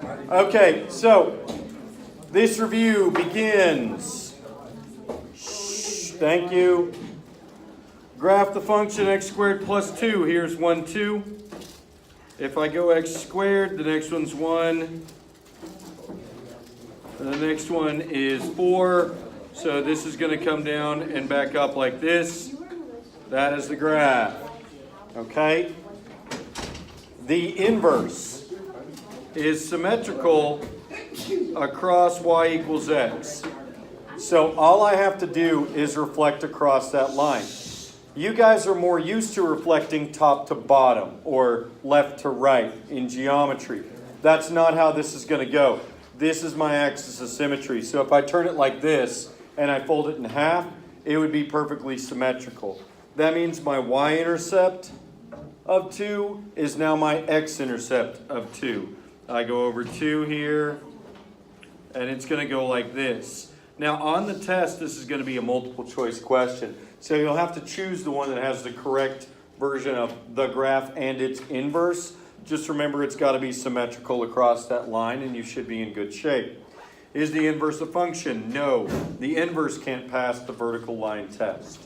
Okay, so this review begins. Thank you. Graph the function x squared plus 2. Here's 1, 2. If I go x squared, the next one's 1. And the next one is 4. So this is going to come down and back up like this. That is the graph. Okay? The inverse is symmetrical across y equals x. So all I have to do is reflect across that line. You guys are more used to reflecting top to bottom or left to right in geometry. That's not how this is going to go. This is my axis of symmetry. So if I turn it like this and I fold it in half, it would be perfectly symmetrical. That means my y-intercept of 2 is now my x-intercept of 2. I go over 2 here, and it's going to go like this. Now on the test, this is going to be a multiple choice question. So you'll have to choose the one that has the correct version of the graph and its inverse. Just remember it's got to be symmetrical across that line and you should be in good shape. Is the inverse a function? No. The inverse can't pass the vertical line test.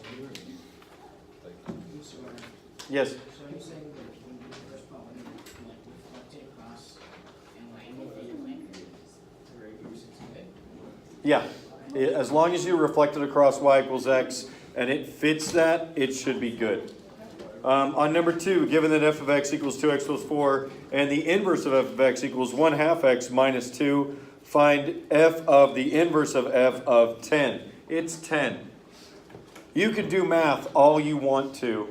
Yes? Yeah. As long as you reflect it across y equals x and it fits that, it should be good. On number 2, given that f of x equals 2x plus 4 and the inverse of f of x equals 1/2 x minus 2, find f of the inverse of f of 10. It's 10. You can do math all you want to,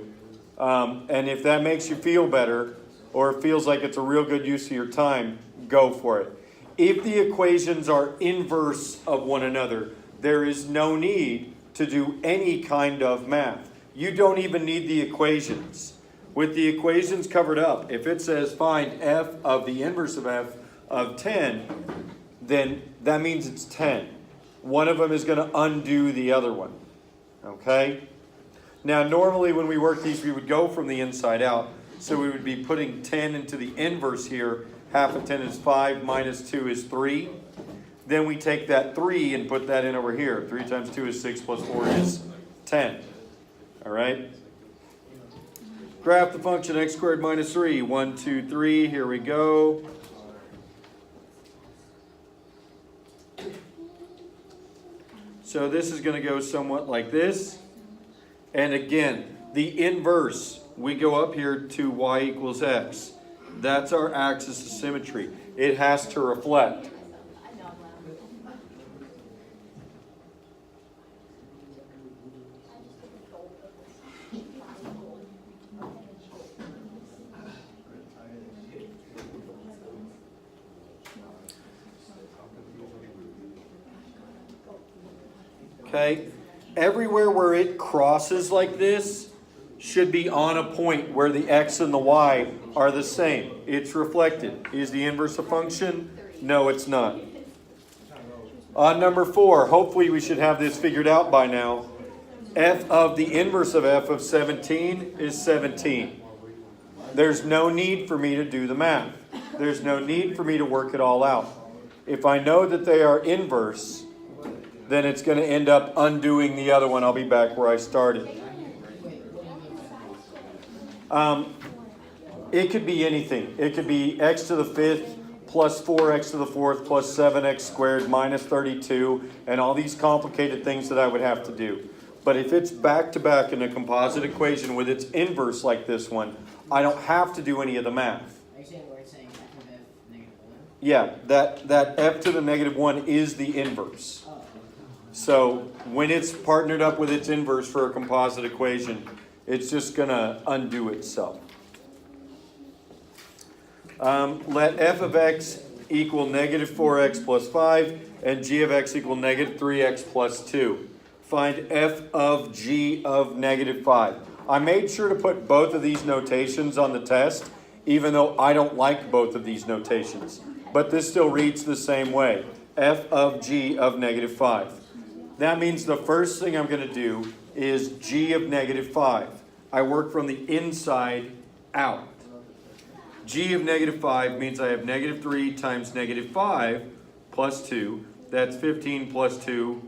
and if that makes you feel better or it feels like it's a real good use of your time, go for it. If the equations are inverse of one another, there is no need to do any kind of math. You don't even need the equations. With the equations covered up, if it says find f of the inverse of f of 10, then that means it's 10. One of them is going to undo the other one. Okay? Now, normally when we work these, we would go from the inside out. So we would be putting 10 into the inverse here. Half of 10 is 5, minus 2 is 3. Then we take that 3 and put that in over here. 3 times 2 is 6, plus 4 is 10. All right? Graph the function x squared minus 3. 1, 2, 3. Here we go. So this is going to go somewhat like this. And again, the inverse, we go up here to y equals x. That's our axis of symmetry. It has to reflect. Okay? Everywhere where it crosses like this should be on a point where the x and the y are the same. It's reflected. Is the inverse a function? No, it's not. On number 4, hopefully we should have this figured out by now. F of the inverse of f of 17 is 17. There's no need for me to do the math. There's no need for me to work it all out. If I know that they are inverse, then it's going to end up undoing the other one. I'll be back where I started. It could be anything. It could be x to the 5th plus 4x to the 4th plus 7x squared minus 32 and all these complicated things that I would have to do. But if it's back to back in a composite equation with its inverse like this one, I don't have to do any of the math. Are you saying where it's saying f of f negative 1? Yeah, that f to the negative 1 is the inverse. So when it's partnered up with its inverse for a composite equation, it's just going to undo itself. Let f of x equal negative 4x plus 5 and g of x equal negative 3x plus 2. Find f of g of negative 5. I made sure to put both of these notations on the test, even though I don't like both of these notations. But this still reads the same way. F of g of negative 5. That means the first thing I'm going to do is g of negative 5. I work from the inside out. G of negative 5 means I have negative 3 times negative 5 plus 2. That's 15 plus 2,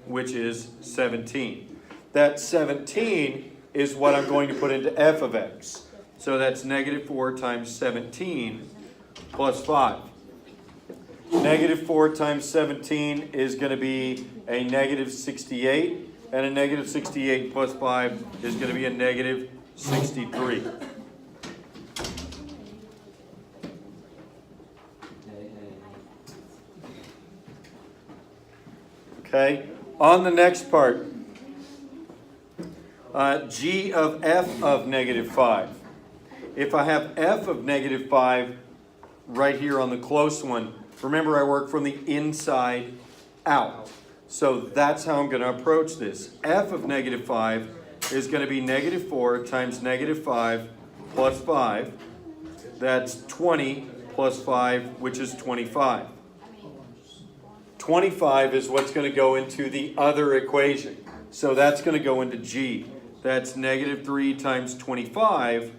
which is 17. That 17 is what I'm going to put into f of x. So that's negative 4 times 17 plus 5. Negative 4 times 17 is going to be a negative 68. And a negative 68 plus 5 is going to be a negative 63. Okay, on the next part, g of f of negative 5. If I have f of negative 5 right here on the close one, remember I work from the inside out. So that's how I'm going to approach this. F of negative 5 is going to be negative 4 times negative 5 plus 5. That's 20 plus 5, which is 25. 25 is what's going to go into the other equation. So that's going to go into G. That's negative 3 times 25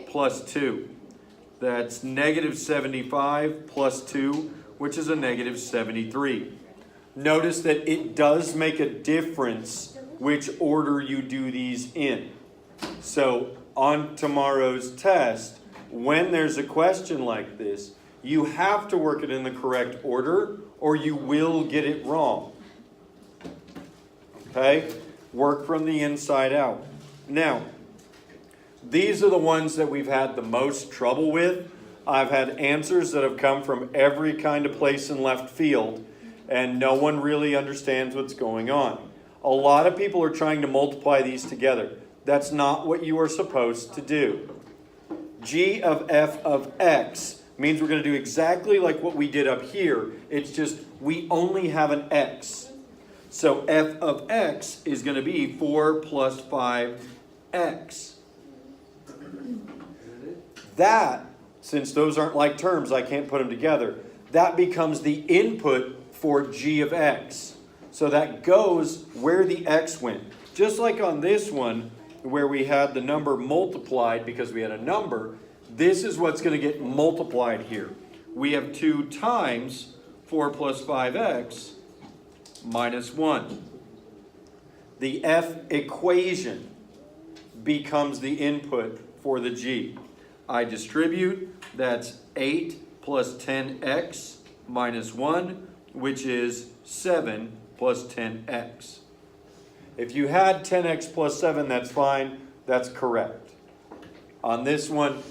plus 2. That's negative 75 plus 2, which is a negative 73. Notice that it does make a difference which order you do these in. So on tomorrow's test, when there's a question like this, you have to work it in the correct order or you will get it wrong. Okay? Work from the inside out. Now, these are the ones that we've had the most trouble with. I've had answers that have come from every kind of place in left field, and no one really understands what's going on. A lot of people are trying to multiply these together. That's not what you are supposed to do. G of f of x means we're going to do exactly like what we did up here. It's just we only have an x. So f of x is going to be 4 plus 5x. That, since those aren't like terms, I can't put them together. That becomes the input for g of x. So that goes where the x went. Just like on this one, where we had the number multiplied because we had a number, this is what's going to get multiplied here. We have 2 times 4 plus 5x minus 1. The f equation becomes the input for the g. I distribute, that's 8 plus 10x minus 1, which is 7 plus 10x. If you had 10x plus 7, that's fine. That's correct. On this one,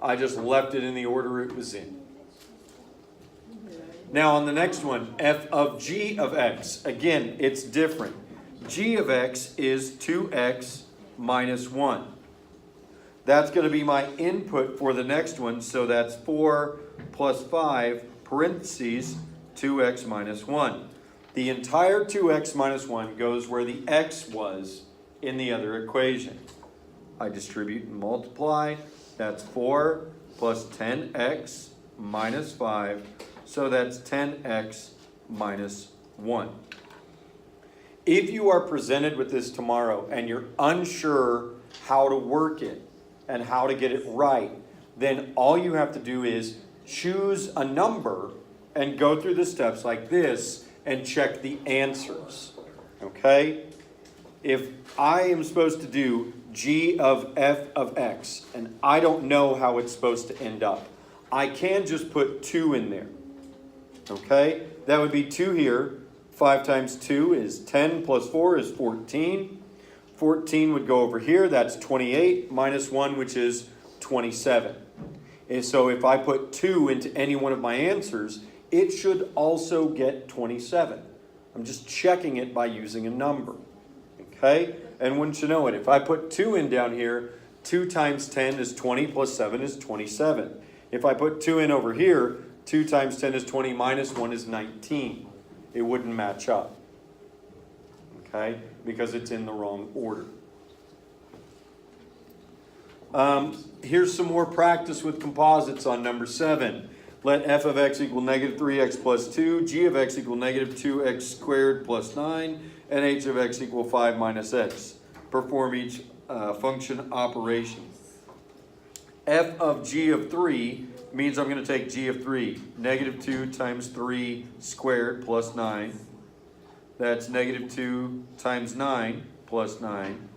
I just left it in the order it was in. Now on the next one, f of g of x. Again, it's different. G of x is 2x minus 1. That's going to be my input for the next one. So that's 4 plus 5 parentheses 2x minus 1. The entire 2x minus 1 goes where the x was in the other equation. I distribute and multiply. That's 4 plus 10x minus 5. So that's 10x minus 1. If you are presented with this tomorrow and you're unsure how to work it and how to get it right, then all you have to do is choose a number and go through the steps like this and check the answers. Okay? If I am supposed to do g of f of x and I don't know how it's supposed to end up, I can just put 2 in there. Okay? That would be 2 here. 5 times 2 is 10 plus 4 is 14. 14 would go over here. That's 28 minus 1, which is 27. And so if I put 2 into any one of my answers, it should also get 27. I'm just checking it by using a number. Okay? And wouldn't you know it, if I put 2 in down here, 2 times 10 is 20 plus 7 is 27. If I put 2 in over here, 2 times 10 is 20 minus 1 is 19. It wouldn't match up. Okay? Because it's in the wrong order. Here's some more practice with composites on number 7. Let f of x equal negative 3x plus 2, g of x equal negative 2x squared plus 9, and h of x equal 5 minus x. Perform each function operation. f of g of 3 means I'm going to take g of 3. Negative 2 times 3 squared plus 9. That's negative 2 times 9 plus 9.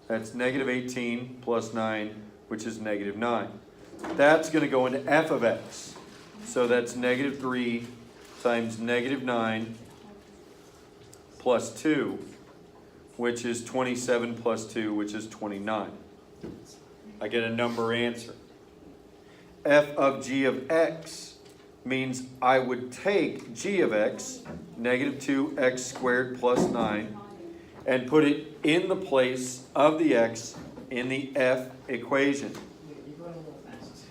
That's negative 18 plus 9, which is negative 9. That's going to go into f of x. So that's negative 3 times negative 9 plus 2, which is 27 plus 2, which is 29. I get a number answer. F of g of x means I would take g of x, negative 2x squared plus 9, and put it in the place of the x in the f equation. You're going a little fast.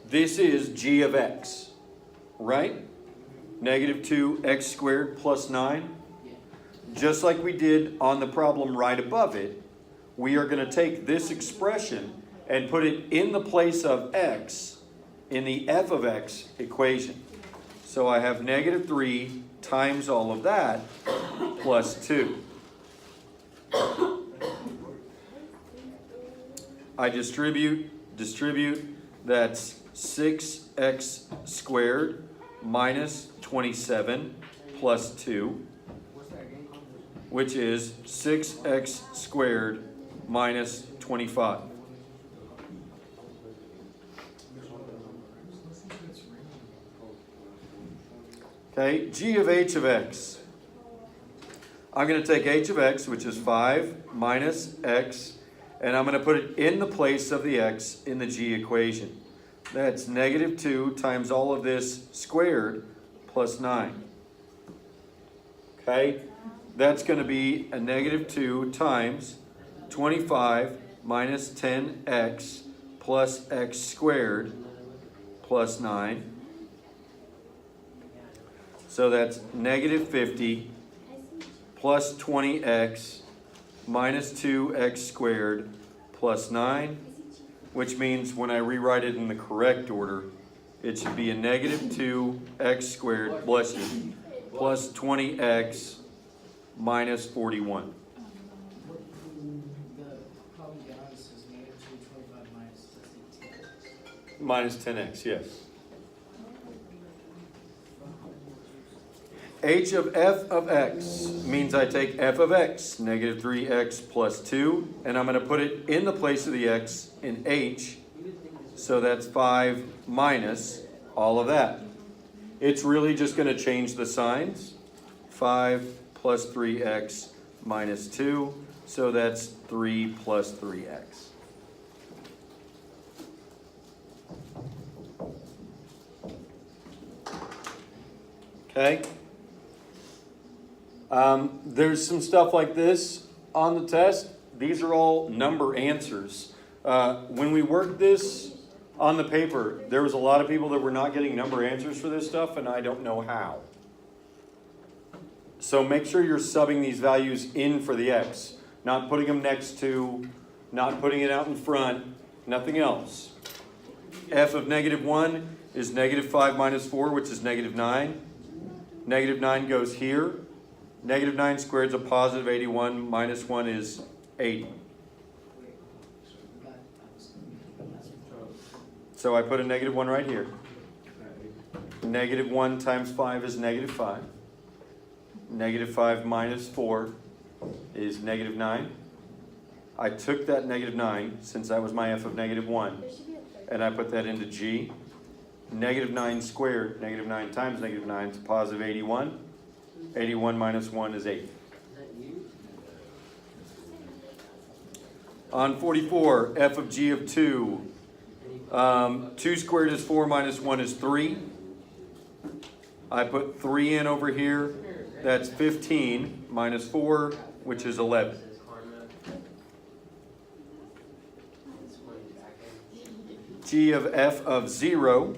This is g of x, right? Negative 2x squared plus 9. Just like we did on the problem right above it, we are going to take this expression and put it in the place of x in the f of x equation. So I have negative 3 times all of that plus 2. I distribute, that's 6x squared minus 27 plus 2, which is 6x squared minus 25. Okay, g of h of x. I'm going to take h of x, which is 5 minus x, and I'm going to put it in the place of the x in the g equation. That's negative 2 times all of this squared plus 9. Okay, that's going to be a negative 2 times 25 minus 10x plus x squared plus 9. So that's negative 50 plus 20x minus 2x squared plus 9, which means when I rewrite it in the correct order, it should be a negative 2x squared, bless you, plus 20x minus 41. The problem beyond this is negative 225 minus 10x. Minus 10x, yes. H of f of x means I take f of x, negative 3x plus 2, and I'm going to put it in the place of the x in h. So that's 5 minus all of that. It's really just going to change the signs. 5 plus 3x minus 2, so that's 3 plus 3x. Okay? There's some stuff like this on the test. These are all number answers. When we worked this on the paper, there was a lot of people that were not getting number answers for this stuff, and I don't know how. So make sure you're subbing these values in for the x, not putting them next to, not putting it out in front, nothing else. F of negative 1 is negative 5 minus 4, which is negative 9. Negative 9 goes here. Negative 9 squared is a positive 81. Minus 1 is 80. So I put a negative 1 right here. Negative 1 times 5 is negative 5. Negative 5 minus 4 is negative 9. I took that negative 9, since that was my f of negative 1, and I put that into g. Negative 9 squared, negative 9 times negative 9 is a positive 81. 81 minus 1 is 8. On 44, f of g of 2. 2 squared is 4 minus 1 is 3. I put 3 in over here. That's 15 minus 4, which is 11. G of f of 0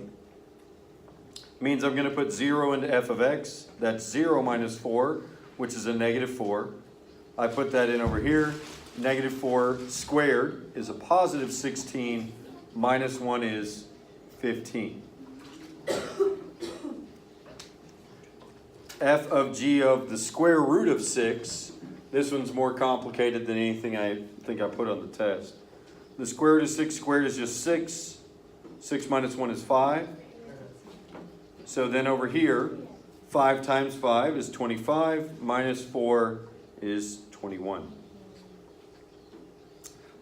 means I'm going to put 0 into f of x. That's 0 minus 4, which is a negative 4. I put that in over here. Negative 4 squared is a positive 16. Minus 1 is 15. F of g of the square root of 6 This one's more complicated than anything I think I put on the test. The square root of 6 squared is just 6. 6 minus 1 is 5. So then over here, 5 times 5 is 25, minus 4 is 21.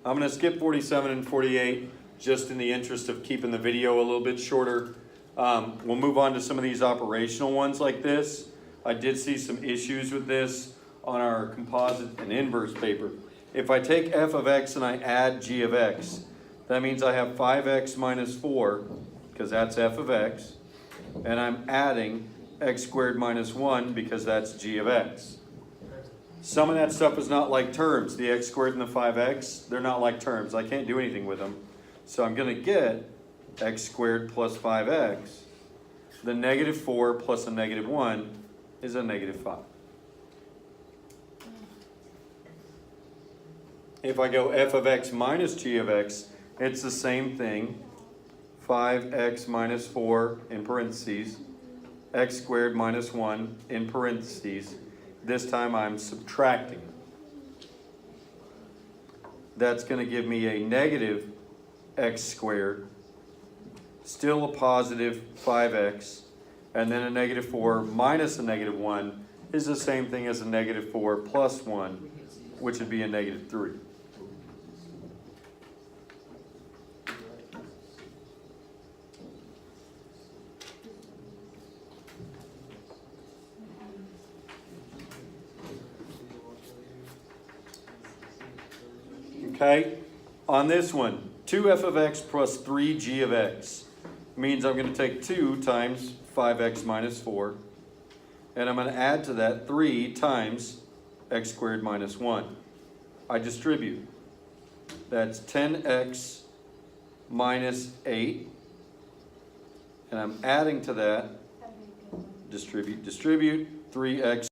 I'm going to skip 47 and 48 just in the interest of keeping the video a little bit shorter. We'll move on to some of these operational ones like this. I did see some issues with this on our composite and inverse paper. If I take f of x and I add g of x, that means I have 5x minus 4, because that's f of x, and I'm adding x squared minus 1 because that's g of x. Some of that stuff is not like terms. The x squared and the 5x, they're not like terms. I can't do anything with them. So I'm going to get x squared plus 5x. The negative 4 plus a negative 1 is a negative 5. If I go f of x minus g of x, it's the same thing. 5x minus 4 in parentheses, x squared minus 1 in parentheses. This time I'm subtracting. That's going to give me a negative x squared, still a positive 5x, and then a negative 4 minus a negative 1 is the same thing as a negative 4 plus 1, which would be a negative 3. Okay, on this one, 2f of x plus 3g of x means I'm going to take 2 times 5x minus 4, and I'm going to add to that 3 times x squared minus 1. I distribute. That's 10x minus 8, and I'm adding to that, distribute, 3x